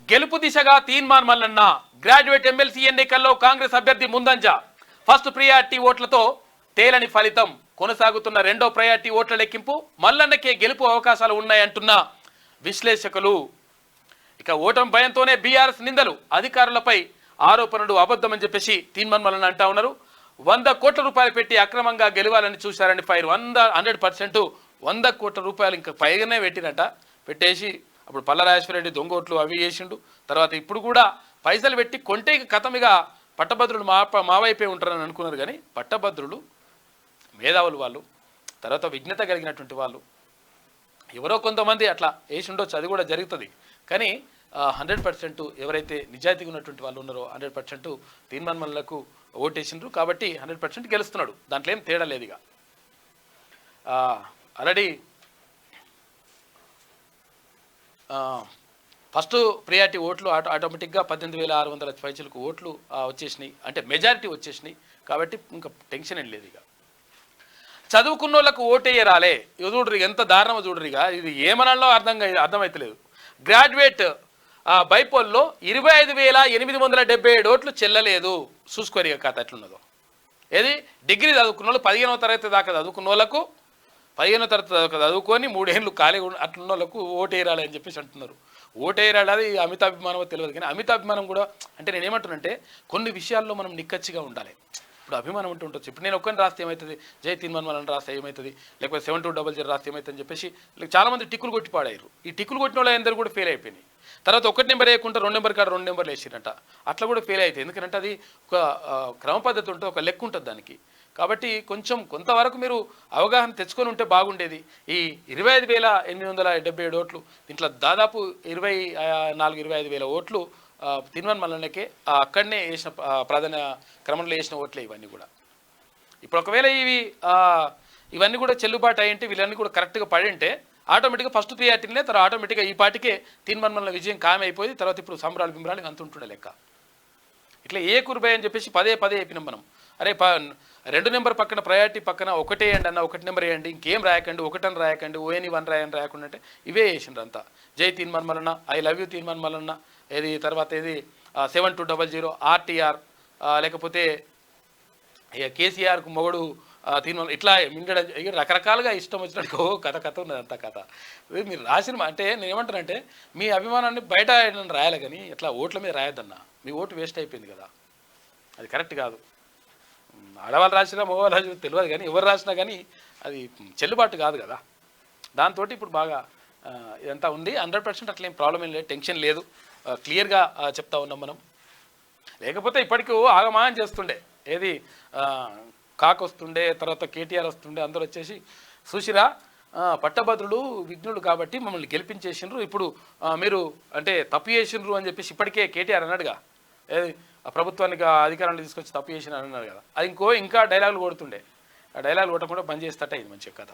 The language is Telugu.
గెలుపు దిశగా తీన్మార్ మల్లన్న గ్రాడ్యుయేట్ ఎమ్మెల్సీ ఎన్నికల్లో కాంగ్రెస్ అభ్యర్థి ముందంజ ఫస్ట్ ప్రియారిటీ ఓట్లతో తేలని ఫలితం కొనసాగుతున్న రెండో ప్రయారిటీ ఓట్ల లెక్కింపు మల్లన్నకే గెలుపు అవకాశాలు ఉన్నాయంటున్న విశ్లేషకులు. ఇక ఓటమి భయంతోనే బీఆర్ఎస్ నిందలు అధికారులపై ఆరోపణలు అబద్ధమని చెప్పేసి తీన్మార్ మల్లన్న అంటా ఉన్నారు. 100 కోట్ల రూపాయలు పెట్టి అక్రమంగా గెలవాలని చూశారని ఫైర్ 100% 100 కోట్ల రూపాయలు ఇంకా పైగానే పెట్టినట్ట. పెట్టేసి అప్పుడు పల్లరాజేశ్వరరెడ్డి దొంగ ఓట్లు అవి చేసిండు. తర్వాత ఇప్పుడు కూడా పైసలు పెట్టి కొంటే కథమిగా పట్టభద్రులు మా వైపే ఉంటారని అనుకున్నారు. కానీ పట్టభద్రులు మేధావులు వాళ్ళు, తర్వాత విజ్ఞత కలిగినటువంటి వాళ్ళు, ఎవరో కొంతమంది అట్లా వేసి ఉండొచ్చు, అది కూడా జరుగుతుంది. కానీ 100% ఎవరైతే నిజాయితీగా ఉన్నటువంటి వాళ్ళు ఉన్నారో 100% తీన్మార్ మల్లన్నకు ఓటేసిండ్రు. కాబట్టి 100% గెలుస్తున్నాడు, దాంట్లో ఏం తేడా లేదు. ఇక ఆల్రెడీ ఫస్ట్ ప్రియారిటీ ఓట్లు ఆటోమేటిక్గా 18,600 పైచలకు ఓట్లు వచ్చేసినాయి, అంటే మెజారిటీ వచ్చేసినాయి. కాబట్టి ఇంకా టెన్షన్ ఏం లేదు. ఇక చదువుకున్న వాళ్ళకు ఓటేయరాలే, చూడరు ఎంత దారుణమో చూడరు. ఇక ఇది ఏమనాలో అర్థమవుతలేదు. గ్రాడ్యుయేట్ బైపోల్లో 25,877 ఓట్లు చెల్లలేదు. చూసుకోరు ఇక కథ ఎట్లున్నదో. ఏది డిగ్రీ చదువుకున్న వాళ్ళు 15వ తరగతి దాకా చదువుకున్న వాళ్ళకు 15వ తరగతి దాకా చదువుకొని 3 ఏళ్ళు ఖాళీ అట్లున్న వాళ్ళకు ఓటేయరాలి అని చెప్పేసి అంటున్నారు. ఓటేయరాలి అది అమితాభిమానమో తెలియదు. కానీ అమితాభిమానం కూడా అంటే నేనేమంటున్నానంటే కొన్ని విషయాల్లో మనం నిక్కచ్చిగా ఉండాలి. ఇప్పుడు అభిమానం ఉంటూ ఉంటుంది. ఇప్పుడు నేను ఒక్కరిని రాస్తే ఏమవుతుంది, జై తీన్మార్ మల్లన్న రాస్తే ఏమవుతుంది, లేకపోతే 7200 రాస్తే ఏమవుతుంది అని చెప్పేసి చాలామంది టిక్కులు కొట్టి పాడారు. ఈ టిక్కులు కొట్టిన వాళ్ళు అందరూ కూడా ఫెయిల్ అయిపోయినాయి. తర్వాత 1 నెంబర్ వేయకుండా 2 నెంబర్ కాడ 2 నెంబర్లు వేసిరంట. అట్లా కూడా ఫెయిల్ అవుతాయి. ఎందుకంటే అది ఒక క్రమ పద్ధతి ఉంటుంది, ఒక లెక్క ఉంటుంది దానికి. కాబట్టి కొంతవరకు మీరు అవగాహన తెచ్చుకొని ఉంటే బాగుండేది. ఈ 25,877 ఓట్లు, దీంట్లో దాదాపు 24-25,000 ఓట్లు తీన్మార్ మల్లన్నకే అక్కడనే వేసిన ప్రధాన క్రమంలో వేసిన ఓట్లే ఇవన్నీ కూడా. ఇప్పుడు ఒకవేళ ఇవన్నీ కూడా చెల్లుబాటు అయ్యింటే, వీళ్ళన్నీ కూడా కరెక్ట్గా పడింటే ఆటోమేటిక్గా ఫస్ట్ ప్రియారిటీనే, తర్వాత ఆటోమేటిక్గా ఈ పాటికే తీన్మార్ మల్లన్న విజయం ఖాయం అయిపోయింది. తర్వాత ఇప్పుడు సంబరాలు బింబరాలు అంత ఉంటుండే లెక్క. ఇట్లా ఏ కురుబాయ్ అని చెప్పేసి పదే చెప్పినాం మనం. అరే 2 నెంబర్ పక్కన ప్రయారిటీ పక్కన 1 వేయండి అన్న, 1 నెంబర్ వేయండి, ఇంకేం రాయకండి, 1 అని రాయకండి, ఓఎని 1 రాయని రాయకుండా అంటే ఇవే వేసిండ్రు అంతా. జై Teenmar Mallanna, I love you Teenmar Mallanna, ఏది తర్వాత ఏది 7200 ఆర్టీఆర్, లేకపోతే కేసీఆర్కు మొగడు తీన్మార్, ఇట్లా మిండడం రకరకాలుగా ఇష్టం వచ్చినట్టు కథ ఉన్నది అంతా కథ. మీరు రాసిన అంటే నేను ఏమంటానంటే మీ అభిమానాన్ని బయట రాయాలి, కానీ ఇట్లా ఓట్ల మీద రాయొద్దన్నా. మీ ఓటు వేస్ట్ అయిపోయింది కదా, అది కరెక్ట్ కాదు. ఆడవాళ్ళు రాసినా మగవాళ్ళు రాసినా తెలియదు, కానీ ఎవరు రాసినా కానీ అది చెల్లుబాటు కాదు కదా. దాంతో ఇప్పుడు బాగా ఇదంతా ఉంది. 100% అట్లా ఏం ప్రాబ్లం ఏం లేదు, టెన్షన్ లేదు, క్లియర్గా చెప్తా ఉన్నాం మనం. లేకపోతే ఇప్పటికీ ఆగమానం చేస్తుండే, ఏది కాక్ వస్తుండే, తర్వాత కేటీఆర్ వస్తుండే, అందరూ వచ్చేసి చూసిరా పట్టభద్రులు విఘ్నులు కాబట్టి మమ్మల్ని గెలిపించేసిండ్రు, ఇప్పుడు మీరు అంటే తప్పు చేసిండ్రు అని చెప్పేసి ఇప్పటికే కేటీఆర్ అన్నాడుగా. ఏది ప్రభుత్వానికి అధికారాన్ని తీసుకొచ్చి తప్పు చేసిన అన్నారు కదా. అది ఇంకా డైలాగులు కొడుతుండే. ఆ డైలాగులు కొట్టకుండా బంద్ చేస్తట ఇది మంచి కథ.